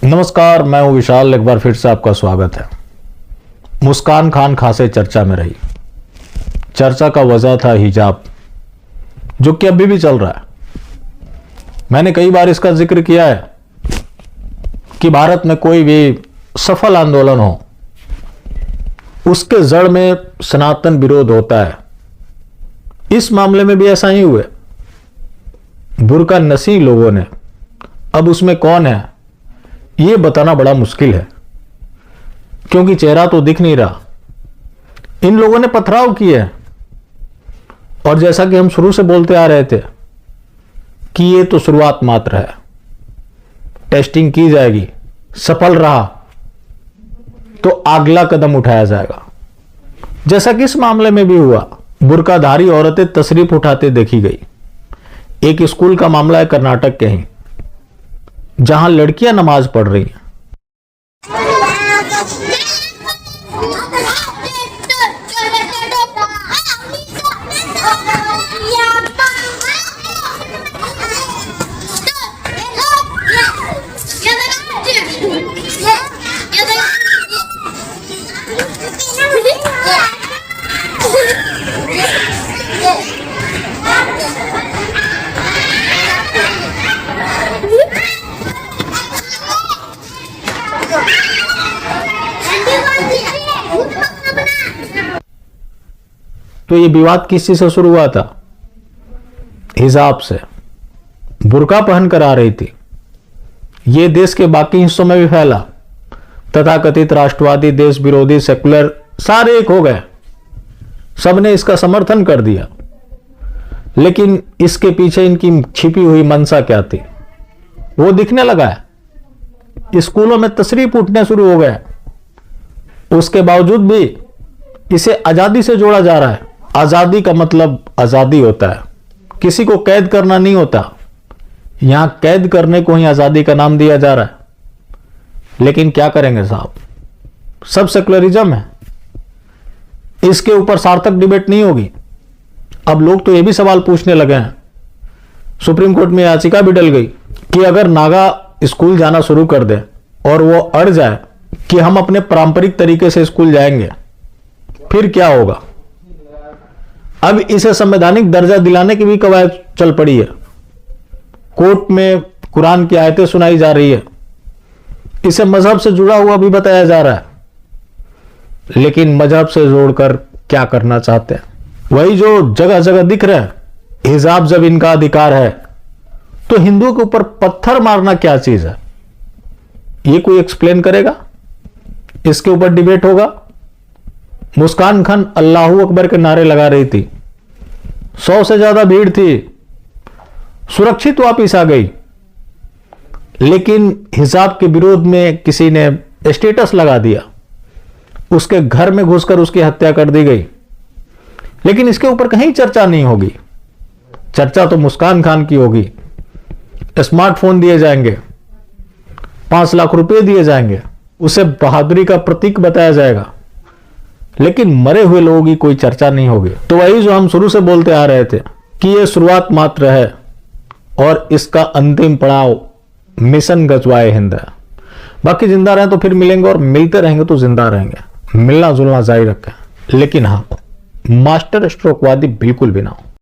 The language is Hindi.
नमस्कार, मैं हूं विशाल। एक बार फिर से आपका स्वागत है। मुस्कान खान खासे चर्चा में रही। चर्चा का वजह था हिजाब, जो कि अभी भी चल रहा है। मैंने कई बार इसका जिक्र किया है कि भारत में कोई भी सफल आंदोलन हो, उसके जड़ में सनातन विरोध होता है। इस मामले में भी ऐसा ही हुआ। बुर्का नसी लोगों ने, अब उसमें कौन है ये बताना बड़ा मुश्किल है, क्योंकि चेहरा तो दिख नहीं रहा। इन लोगों ने पथराव किए, और जैसा कि हम शुरू से बोलते आ रहे थे कि ये तो शुरुआत मात्र है, टेस्टिंग की जाएगी, सफल रहा तो अगला कदम उठाया जाएगा। जैसा कि इस मामले में भी हुआ, बुर्काधारी औरतें तशरीफ उठाते देखी गई। एक स्कूल का मामला है, कर्नाटक के ही, जहां लड़कियां नमाज पढ़ रही हैं। तो ये विवाद किस चीज से शुरू हुआ था? हिजाब से। बुर्का पहनकर आ रही थी। ये देश के बाकी हिस्सों में भी फैला। तथाकथित राष्ट्रवादी, देश विरोधी, सेकुलर सारे एक हो गए। सबने इसका समर्थन कर दिया। लेकिन इसके पीछे इनकी छिपी हुई मंशा क्या थी, वो दिखने लगा है। स्कूलों में तशरीफ उठने शुरू हो गए। उसके बावजूद भी इसे आजादी से जोड़ा जा रहा है। आजादी का मतलब आजादी होता है, किसी को कैद करना नहीं होता। यहां कैद करने को ही आजादी का नाम दिया जा रहा है। लेकिन क्या करेंगे साहब, सब सेकुलरिज्म है। इसके ऊपर सार्थक डिबेट नहीं होगी। अब लोग तो यह भी सवाल पूछने लगे हैं, सुप्रीम कोर्ट में याचिका भी डल गई कि अगर नागा स्कूल जाना शुरू कर दे और वो अड़ जाए कि हम अपने पारंपरिक तरीके से स्कूल जाएंगे, फिर क्या होगा। अब इसे संवैधानिक दर्जा दिलाने की भी कवायद चल पड़ी है। कोर्ट में कुरान की आयतें सुनाई जा रही है। इसे मजहब से जुड़ा हुआ भी बताया जा रहा है। लेकिन मजहब से जोड़कर क्या करना चाहते हैं? वही जो जगह जगह दिख रहा है। हिजाब जब इनका अधिकार है, तो हिंदुओं के ऊपर पत्थर मारना क्या चीज है? ये कोई एक्सप्लेन करेगा? इसके ऊपर डिबेट होगा। मुस्कान खान अल्लाहू अकबर के नारे लगा रही थी। 100 से ज्यादा भीड़ थी, सुरक्षित वापिस आ गई। लेकिन हिजाब के विरोध में किसी ने स्टेटस लगा दिया, उसके घर में घुसकर उसकी हत्या कर दी गई। लेकिन इसके ऊपर कहीं चर्चा नहीं होगी। चर्चा तो मुस्कान खान की होगी। स्मार्टफोन दिए जाएंगे, 5 लाख रुपए दिए जाएंगे, उसे बहादुरी का प्रतीक बताया जाएगा। लेकिन मरे हुए लोगों की कोई चर्चा नहीं होगी। तो वही जो हम शुरू से बोलते आ रहे थे कि यह शुरुआत मात्र है और इसका अंतिम पड़ाव मिशन गजवाए हिंद है। बाकी जिंदा रहें तो फिर मिलेंगे, और मिलते रहेंगे तो जिंदा रहेंगे। मिलना जुलना जारी रखें, लेकिन हाँ, मास्टर स्ट्रोकवादी बिल्कुल भी ना हो।